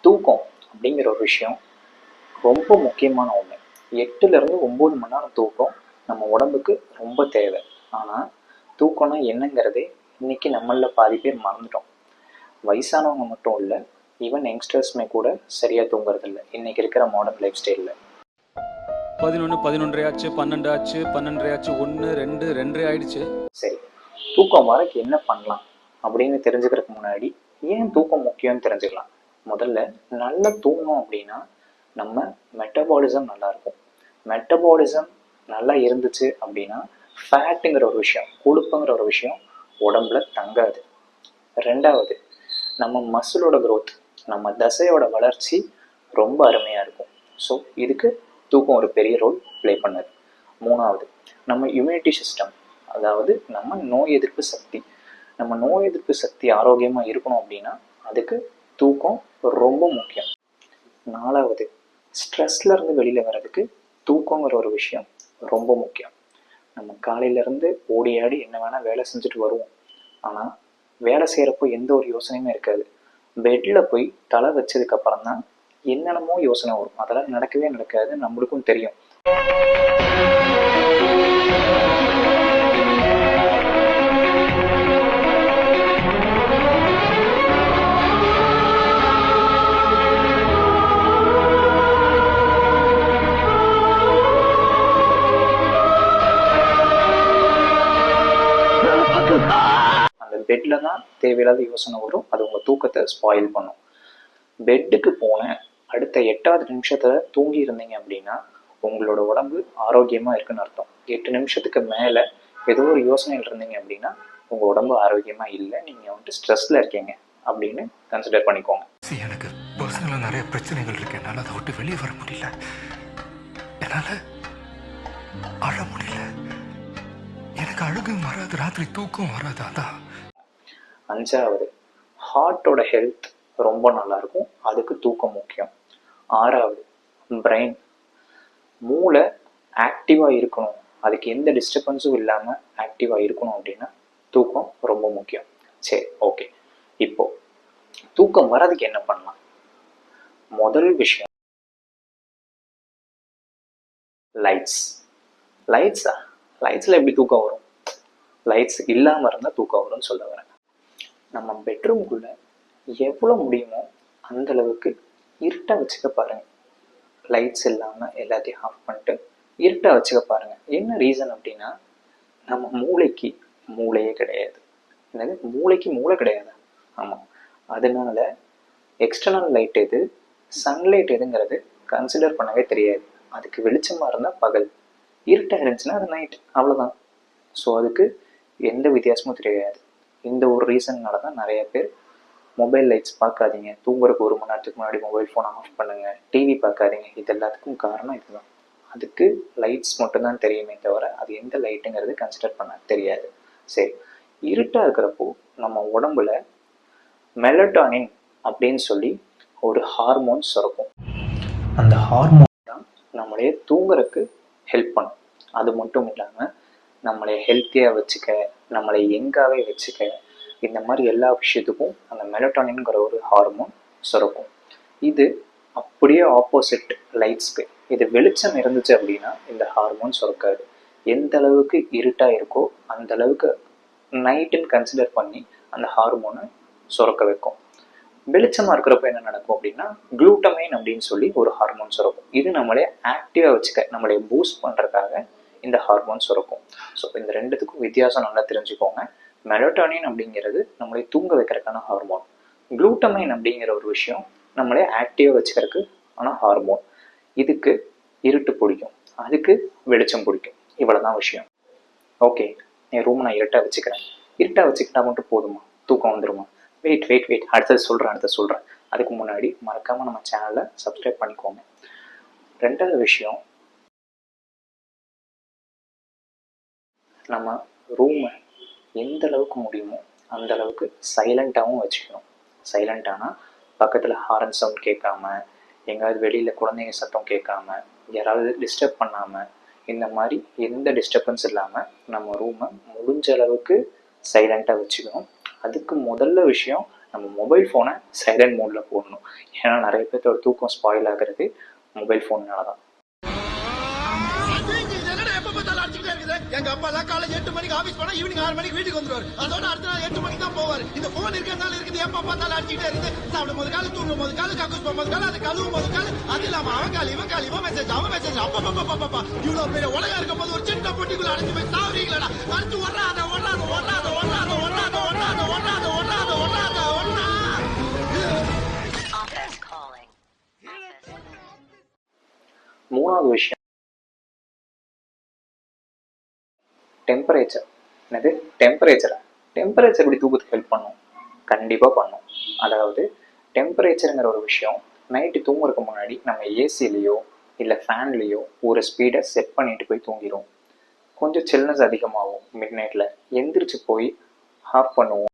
தூக்கம் அப்படிங்கிற ஒரு விஷயம் ரொம்ப முக்கியமான ஒன்று. 8லேருந்து 9 மணி நேரம் தூக்கம் நம்ம உடம்புக்கு ரொம்ப தேவை. ஆனால் தூக்கம்னா என்னங்கிறதே இன்னைக்கு நம்மளில் பாதி பேர் மறந்துட்டோம். வயசானவங்க மட்டும் இல்லை, ஈவன் யங்ஸ்டர்ஸுமே கூட சரியாக தூங்குறதில்ல இன்னைக்கு இருக்கிற மாடர்ன் லைஃப் ஸ்டைலில். 11 11:30 ஆச்சு, 12 ஆச்சு, 12:30 ஆச்சு, 1 2 2:30 ஆயிடுச்சு. சரி, தூக்கம் வரக்கு என்ன பண்ணலாம் அப்படின்னு தெரிஞ்சுக்கிறதுக்கு முன்னாடி ஏன் தூக்கம் முக்கியம்னு தெரிஞ்சுக்கலாம். முதல்ல நல்லா தூங்கணும் அப்படின்னா நம்ம மெட்டபாலிசம் நல்லா இருக்கும். மெட்டபாலிசம் நல்லா இருந்துச்சு அப்படின்னா ஃபேட்டுங்கிற ஒரு விஷயம், கொழுப்புங்கிற ஒரு விஷயம் உடம்புல தங்காது. ரெண்டாவது, நம்ம மசிலோட க்ரோத், நம்ம தசையோட வளர்ச்சி ரொம்ப அருமையாக இருக்கும். ஸோ இதுக்கு தூக்கம் ஒரு பெரிய ரோல் ப்ளே பண்ணுது. மூணாவது, நம்ம இம்யூனிட்டி சிஸ்டம், அதாவது நம்ம நோய் எதிர்ப்பு சக்தி, நம்ம நோய் எதிர்ப்பு சக்தி ஆரோக்கியமாக இருக்கணும் அப்படின்னா அதுக்கு தூக்கம் ரொம்ப முக்கியம். நாலாவது, ஸ்ட்ரெஸ்லேருந்து வெளியில் வர்றதுக்கு தூக்கங்கிற ஒரு விஷயம் ரொம்ப முக்கியம். நம்ம காலையிலேருந்து ஓடி ஆடி என்ன வேணால் வேலை செஞ்சுட்டு வருவோம், ஆனால் வேலை செய்கிறப்போ எந்த ஒரு யோசனையுமே இருக்காது. பெட்டில் போய் தலை வச்சதுக்கப்புறம் தான் என்னென்னமோ யோசனை வரும். அதெல்லாம் நடக்கவே நடக்காது, நம்மளுக்கும் தெரியும். அந்த பெட்டில் தான் தேவையில்லாத யோசனை வரும், அது உங்கள் தூக்கத்தை ஸ்பாயில் பண்ணும். பெட்டுக்கு போன அடுத்த 8வது நிமிஷத்தில் தூங்கி இருந்தீங்க அப்படின்னா உங்களோட உடம்பு ஆரோக்கியமாக இருக்குன்னு அர்த்தம். 8 நிமிஷத்துக்கு மேலே ஏதோ ஒரு யோசனையில் இருந்தீங்க அப்படின்னா உங்கள் உடம்பு ஆரோக்கியமாக இல்லை, நீங்கள் வந்துட்டு ஸ்ட்ரெஸ்ஸில் இருக்கீங்க அப்படின்னு கன்சிடர் பண்ணிக்கோங்க. எனக்கு பர்சனலாக நிறைய பிரச்சனைகள் இருக்கு, என்னால் அதை விட்டு வெளியே வர முடியல, என்னால் அழ முடியல, எனக்கு அழுகும் வராது, ராத்திரி தூக்கம் வராது. அதான். 5வது, ஹார்ட்டோட ஹெல்த் ரொம்ப நல்லா இருக்கும், அதுக்கு தூக்கம் முக்கியம். 6வது, பிரெயின், மூளை ஆக்டிவாக இருக்கணும், அதுக்கு எந்த டிஸ்டர்பன்ஸும் இல்லாமல் ஆக்டிவாக இருக்கணும் அப்படின்னா தூக்கம் ரொம்ப முக்கியம். சரி, ஓகே. இப்போ தூக்கம் வர்றதுக்கு என்ன பண்ணலாம்? முதல் விஷயம், லைட்ஸில் எப்படி தூக்கம் வரும்? லைட்ஸ் இல்லாமல் இருந்தால் தூக்கம் வரும்னு சொல்ல வரேன். நம்ம பெட்ரூம்குள்ளே எவ்வளோ முடியுமோ அந்தளவுக்கு இருட்டாக வச்சுக்க பாருங்கள். லைட்ஸ் இல்லாமல் எல்லாத்தையும் ஆஃப் பண்ணிட்டு இருட்டாக வச்சுக்க பாருங்கள். என்ன ரீசன் அப்படின்னா, நம்ம மூளையே கிடையாது. என்னது, மூளை கிடையாது? ஆமாம். அதனால எக்ஸ்டர்னல் லைட் எது, சன்லைட் எதுங்கிறது கன்சிடர் பண்ணவே தெரியாது. அதுக்கு வெளிச்சமாக இருந்தால் பகல், இருட்டாக இருந்துச்சுன்னா அது நைட், அவ்வளோதான். ஸோ அதுக்கு எந்த வித்தியாசமும் தெரியாது. இந்த ஒரு ரீசன்னால தான் நிறைய பேர் மொபைல் லைட்ஸ் பார்க்காதீங்க, தூங்குறதுக்கு 1 மணி நேரத்துக்கு முன்னாடி மொபைல் ஃபோனை ஆஃப் பண்ணுங்கள், டிவி பார்க்காதீங்க, இது எல்லாத்துக்கும் காரணம் இதுதான். அதுக்கு லைட்ஸ் மட்டும்தான் தெரியுமே தவிர அது எந்த லைட்டுங்கிறது கன்சிடர் பண்ண தெரியாது. சரி, இருட்டாக இருக்கிறப்போ நம்ம உடம்புல மெலட்டானின் அப்படின்னு சொல்லி ஒரு ஹார்மோன் சுரக்கும். அந்த ஹார்மோன் தான் நம்மளைய தூங்குறதுக்கு ஹெல்ப் பண்ணும். அது மட்டும் இல்லாமல் நம்மளை ஹெல்த்தியாக வச்சுக்க, நம்மளை யங்காகவே வச்சுக்க, இந்த மாதிரி எல்லா விஷயத்துக்கும் அந்த மெலட்டானின்ங்கிற ஒரு ஹார்மோன் சுரக்கும். இது அப்படியே ஆப்போசிட் லைட்ஸ்க்கு. இது வெளிச்சம் இருந்துச்சு அப்படின்னா இந்த ஹார்மோன் சுரக்காது. எந்த அளவுக்கு இருட்டாக இருக்கோ அந்த அளவுக்கு நைட்டுன்னு கன்சிடர் பண்ணி அந்த ஹார்மோனை சுரக்க வைக்கும். வெளிச்சமாக இருக்கிறப்ப என்ன நடக்கும் அப்படின்னா குளூட்டமைன் அப்படின்னு சொல்லி ஒரு ஹார்மோன் சுரக்கும். இது நம்மளே ஆக்டிவாக வச்சுக்க, நம்மளை பூஸ்ட் பண்ணுறதுக்காக இந்த ஹார்மோன் சுரக்கும். ஸோ இந்த ரெண்டுத்துக்கும் வித்தியாசம் நல்லா தெரிஞ்சுக்கோங்க. மெலட்டானின் அப்படிங்கிறது நம்மளை தூங்க வைக்கிறதுக்கான ஹார்மோன். குளூட்டமைன் அப்படிங்கிற ஒரு விஷயம் நம்மளே ஆக்டிவாக வச்சுக்கிறதுக்கு ஆன ஹார்மோன். இதுக்கு இருட்டு பிடிக்கும், அதுக்கு வெளிச்சம் பிடிக்கும். இவ்வளோதான் விஷயம். ஓகே, என் ரூம் நான் இருட்டாக வச்சுக்கிட்டா மட்டும் போதுமா? தூக்கம் வந்துடுமா? வெயிட், அடுத்தது சொல்கிறேன். அதுக்கு முன்னாடி மறக்காமல் நம்ம சேனலை சப்ஸ்கிரைப் பண்ணிக்கோங்க. 2வது விஷயம், நம்ம ரூமை எந்த அளவுக்கு முடியுமோ அந்த அளவுக்கு சைலண்ட்டாகவும் வச்சுக்கணும். சைலண்ட்டானால் பக்கத்தில் ஹாரன் சவுண்ட் கேட்காம, எங்கேயாவது வெளியில் குழந்தைங்க சத்தம் கேட்காம, யாராவது டிஸ்டர்ப் பண்ணாமல், இந்த மாதிரி எந்த டிஸ்டர்பன்ஸ் இல்லாமல் நம்ம ரூமை முடிஞ்ச அளவுக்கு சைலண்ட்டாக வச்சுக்கணும். அதுக்கு முதல்ல விஷயம் நம்ம மொபைல் ஃபோனை சைலண்ட் மோடில் போடணும். ஏன்னா நிறைய பேர்த்தோட தூக்கம் ஸ்பாயில் ஆகிறது மொபைல் ஃபோன்னால தான். எங்க அப்பா எல்லாம் காலையில் 8 மணிக்கு ஆபீஸ் போனா ஈவினிங் 6 மணிக்கு வீட்டுக்கு வந்துருவாரு. அதோட அடுத்த நாள் 8 மணிக்கு தான் போவாரு. இந்த போன் இருக்கிறதால இருக்குது. எப்ப பார்த்தாலும் அடிச்சுட்டே இருந்து சாப்பிடும் போது காலு, தூங்கும் போது காலு, கக்கூஸ் போகும்போது காலு, அது கழுவும் போது காலு. அது இல்லாம அவன் கால் இவன் மெசேஜ் அப்பா இவ்வளவு பெரிய உலகம் இருக்கும் போது ஒரு சின்ன பொட்டிக்குள்ள அடைச்சு போய் சாவறீங்களா? அடிச்சு ஒண்ணாத. மூணாவது விஷயம் டெம்பரேச்சர். என்னது டெம்பரேச்சரா? டெம்பரேச்சர் இப்படி தூக்கத்துக்கு ஹெல்ப் பண்ணும், கண்டிப்பாக பண்ணும். அதாவது டெம்பரேச்சருங்கிற ஒரு விஷயம் நைட்டு தூங்குறதுக்கு முன்னாடி நம்ம ஏசிலேயோ இல்லை ஃபேன்லேயோ ஒரு ஸ்பீடை செட் பண்ணிட்டு போய் தூங்கிடும். கொஞ்சம் சில்னஸ் அதிகமாகும். மிட் நைட்டில் எந்திரிச்சு போய் ஆஃப் பண்ணுவோம்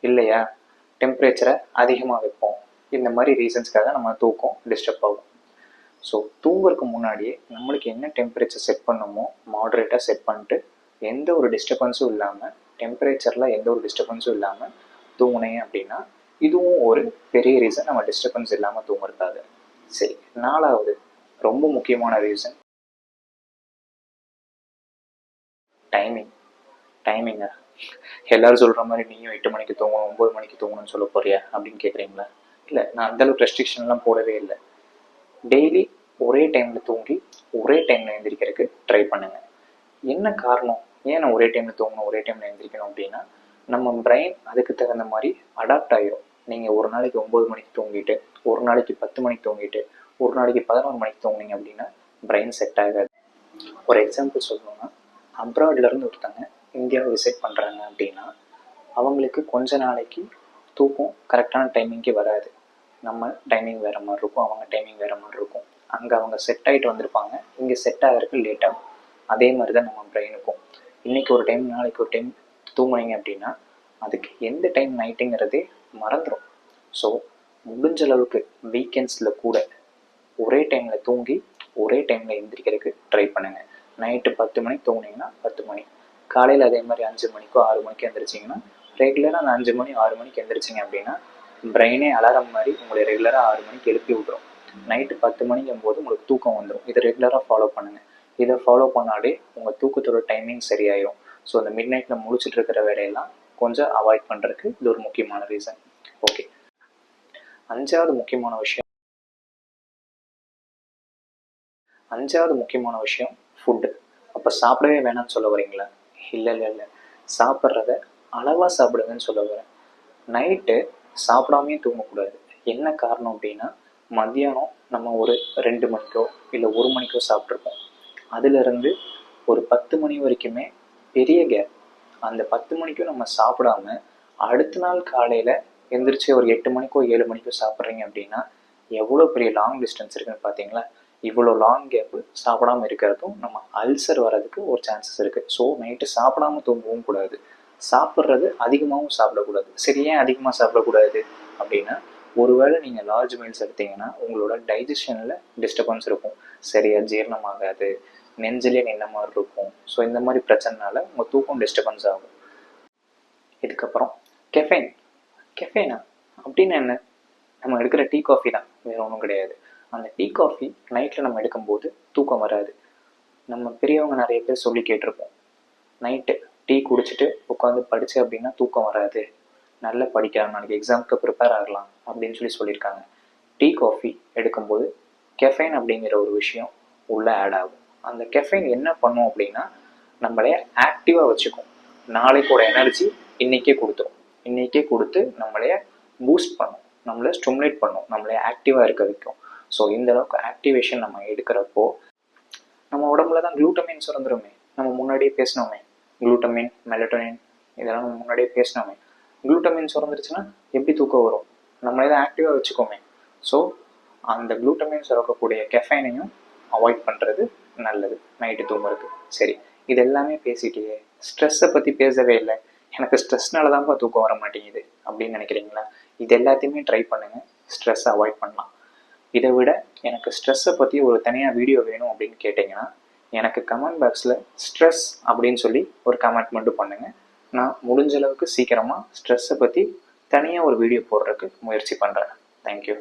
இல்லையா? டெம்பரேச்சரை அதிகமாக வைப்போம். இந்த மாதிரி ரீசன்ஸ்க்காக நம்ம தூக்கம் டிஸ்டர்ப் ஆகும். ஸோ தூங்குறதுக்கு முன்னாடியே நம்மளுக்கு என்ன டெம்பரேச்சர் செட் பண்ணணுமோ மாடரேட்டாக செட் பண்ணிட்டு எந்த ஒரு டிஸ்டர்பன்ஸும் இல்லாமல், டெம்பரேச்சரில் எந்த ஒரு டிஸ்டர்பன்ஸும் இல்லாமல் தூங்குனேன் அப்படின்னா இதுவும் ஒரு பெரிய ரீசன் நம்ம டிஸ்டர்பன்ஸ் இல்லாமல் தூங்குறதுக்காக. சரி, நாலாவது ரொம்ப முக்கியமான ரீசன் டைமிங்க. எல்லாரும் சொல்கிற மாதிரி நீயும் 8 மணிக்கு தூங்கணும் 9 மணிக்கு தூங்கணும்னு சொல்ல போறியா அப்படின்னு கேட்குறீங்களா? இல்லை, நான் அந்தளவுக்கு ரெஸ்ட்ரிக்ஷன்லாம் போடவே இல்லை. டெய்லி ஒரே டைமில் தூங்கி ஒரே டைமில் எழுந்திரிக்கிறதுக்கு ட்ரை பண்ணுங்கள். என்ன காரணம், ஏன் நான் ஒரே டைமில் தூங்கணும் ஒரே டைமில் எழுந்திரிக்கணும் அப்படின்னா, நம்ம பிரெயின் அதுக்கு தகுந்த மாதிரி அடாப்ட் ஆகிடும். நீங்கள் ஒரு நாளைக்கு 9 மணிக்கு தூங்கிட்டு, ஒரு நாளைக்கு 10 மணிக்கு தூங்கிட்டு, ஒரு நாளைக்கு 11 மணிக்கு தூங்குனீங்க அப்படின்னா பிரெயின் செட் ஆகாது. ஒரு எக்ஸாம்பிள் சொல்லணும்னா, அப்ராட்லேருந்து ஒருத்தங்க இந்தியாவை விசிட் பண்ணுறாங்க அப்படின்னா அவங்களுக்கு கொஞ்ச நாளைக்கு தூக்கம் கரெக்டான டைமிங்கே வராது. நம்ம டைமிங் வேறு மாதிரி இருக்கும், அவங்க டைமிங் வேறு மாதிரி இருக்கும். அங்கே அவங்க செட் ஆகிட்டு வந்திருப்பாங்க, இங்கே செட் ஆகிறதுக்கு லேட் ஆகும். அதே மாதிரி தான் நம்ம பிரெயினுக்கும். இன்றைக்கி ஒரு டைம் நாளைக்கு ஒரு டைம் தூங்குனீங்க அப்படின்னா அதுக்கு எந்த டைம் நைட்டுங்கிறதே மறந்துடும். ஸோ முடிஞ்ச அளவுக்கு வீக்கெண்ட்ஸில் கூட ஒரே டைமில் தூங்கி ஒரே டைமில் எந்திரிக்கிறதுக்கு ட்ரை பண்ணுங்கள். நைட்டு 10 மணிக்கு தூங்குனீங்கன்னா 10 மணி, காலையில் அதே மாதிரி 5 மணிக்கோ 6 மணிக்கு எந்திரிச்சிங்கன்னா ரெகுலராக அந்த 5 மணி 6 மணிக்கு எந்திரிச்சிங்க அப்படின்னா பிரெயினே அலாரம் மாதிரி உங்களை ரெகுலராக 6 மணிக்கு எழுப்பி விட்ரும். நைட்டு 10 மணிக்கும் போது உங்களுக்கு தூக்கம் வந்துடும். இதை ரெகுலராக ஃபாலோ பண்ணுங்கள். இதை ஃபாலோ பண்ணாலே உங்கள் தூக்கத்தோட டைமிங் சரியாயிடும். ஸோ அந்த மிட் நைட்டில் முடிச்சுட்டு இருக்கிற வேலையெல்லாம் கொஞ்சம் அவாய்ட் பண்ணுறதுக்கு இது ஒரு முக்கியமான ரீசன். ஓகே, அஞ்சாவது முக்கியமான விஷயம் ஃபுட்டு. அப்போ சாப்பிடவே வேணாம்னு சொல்ல வரீங்களா? இல்லை, சாப்பிட்றத அளவாக சாப்பிடுங்கன்னு சொல்ல வரேன். நைட்டு சாப்பிடாமே தூங்கக்கூடாது. என்ன காரணம் அப்படின்னா, மத்தியானம் நம்ம ஒரு 2 மணிக்கோ இல்லை 1 மணிக்கோ சாப்பிட்ருப்போம். அதுலேருந்து ஒரு 10 மணி வரைக்குமே பெரிய கேப். அந்த 10 மணிக்கும் நம்ம சாப்பிடாம அடுத்த நாள் காலையில் எந்திரிச்சு ஒரு 8 மணிக்கோ 7 மணிக்கோ சாப்பிட்றீங்க அப்படின்னா எவ்வளோ பெரிய லாங் டிஸ்டன்ஸ் இருக்குன்னு பார்த்தீங்களா? இவ்வளோ லாங் கேப்பு சாப்பிடாம இருக்கிறதும் நம்ம அல்சர் வர்றதுக்கு ஒரு சான்சஸ் இருக்குது. ஸோ நைட்டு சாப்பிடாம தூங்கவும் கூடாது. சாப்பிட்றது அதிகமாகவும் சாப்பிடக்கூடாது. சரி, ஏன் அதிகமாக சாப்பிடக்கூடாது அப்படின்னா, ஒருவேளை நீங்கள் லார்ஜ் மீல்ஸ் எடுத்தீங்கன்னா உங்களோட டைஜஷனில் டிஸ்டர்பன்ஸ் இருக்கும், சரியாக ஜீரணமாகாது, நெஞ்சிலே நின்ன மாதிரி இருக்கும். ஸோ இந்த மாதிரி பிரச்சனைனால உங்கள் தூக்கம் டிஸ்டர்பன்ஸ் ஆகும். இதுக்கப்புறம் கெஃபைனா அப்படின்னு என்ன? நம்ம எடுக்கிற டீ காஃபி தான், வேறு ஒன்றும் கிடையாது. அந்த டீ காஃபி நைட்டில் நம்ம எடுக்கும்போது தூக்கம் வராது. நம்ம பெரியவங்க நிறைய பேர் சொல்லி கேட்டிருப்போம், நைட்டு டீ குடிச்சிட்டு உட்காந்து படித்தேன் அப்படின்னா தூக்கம் வராது, நல்லா படிக்கலாம், நாளைக்கு எக்ஸாமுக்கு ப்ரிப்பேர் ஆகலாம் அப்படின்னு சொல்லியிருக்காங்க. டீ காஃபி எடுக்கும்போது கெஃபைன் அப்படிங்கிற ஒரு விஷயம் உள்ளே ஆட் ஆகும். அந்த கெஃபைன் என்ன பண்ணும் அப்படின்னா, நம்மளைய ஆக்டிவாக வச்சுக்கும். நாளைக்கோட எனர்ஜி இன்றைக்கே கொடுத்து நம்மளைய பூஸ்ட் பண்ணும், நம்மளை ஸ்டிமுலேட் பண்ணும், நம்மளை ஆக்டிவாக இருக்க வைக்கும். ஸோ இந்த அளவுக்கு ஆக்டிவேஷன் நம்ம எடுக்கிறப்போ நம்ம உடம்புல தான் குளூட்டமின் சுரந்துருமே. நம்ம முன்னாடியே பேசினோமே, குளூட்டமின், மெலட்டோனின், இதெல்லாம் நம்ம முன்னாடியே பேசினோமே. குளூட்டமின் சுரந்துருச்சுன்னா எப்படி தூக்கம் வரும்? நம்மளே தான் ஆக்டிவாக வச்சுக்கோமே. ஸோ அந்த குளூட்டமின் சுரக்கக்கூடிய கெஃபைனையும் அவாய்ட் பண்ணுறது நல்லது நைட்டு தூங்குறதுக்கு. சரி, இது எல்லாமே பேசிட்டே ஸ்ட்ரெஸ்ஸை பற்றி பேசவே இல்லை, எனக்கு ஸ்ட்ரெஸ்னால தான்ப்பா தூக்கம் வர மாட்டேங்குது அப்படின்னு நினைக்கிறீங்களா? இது எல்லாத்தையுமே ட்ரை பண்ணுங்கள், ஸ்ட்ரெஸ்ஸை அவாய்ட் பண்ணலாம். இதை விட எனக்கு ஸ்ட்ரெஸ்ஸை பற்றி ஒரு தனியாக வீடியோ வேணும் அப்படின்னு கேட்டிங்கன்னா எனக்கு கமெண்ட் பாக்ஸில் ஸ்ட்ரெஸ் அப்படின்னு சொல்லி ஒரு கமெண்ட் மட்டும் பண்ணுங்கள். நான் முடிஞ்ச அளவுக்கு சீக்கிரமாக ஸ்ட்ரெஸ்ஸை பற்றி தனியாக ஒரு வீடியோ போடுறதுக்கு முயற்சி பண்ணுறேன். தேங்க்யூ.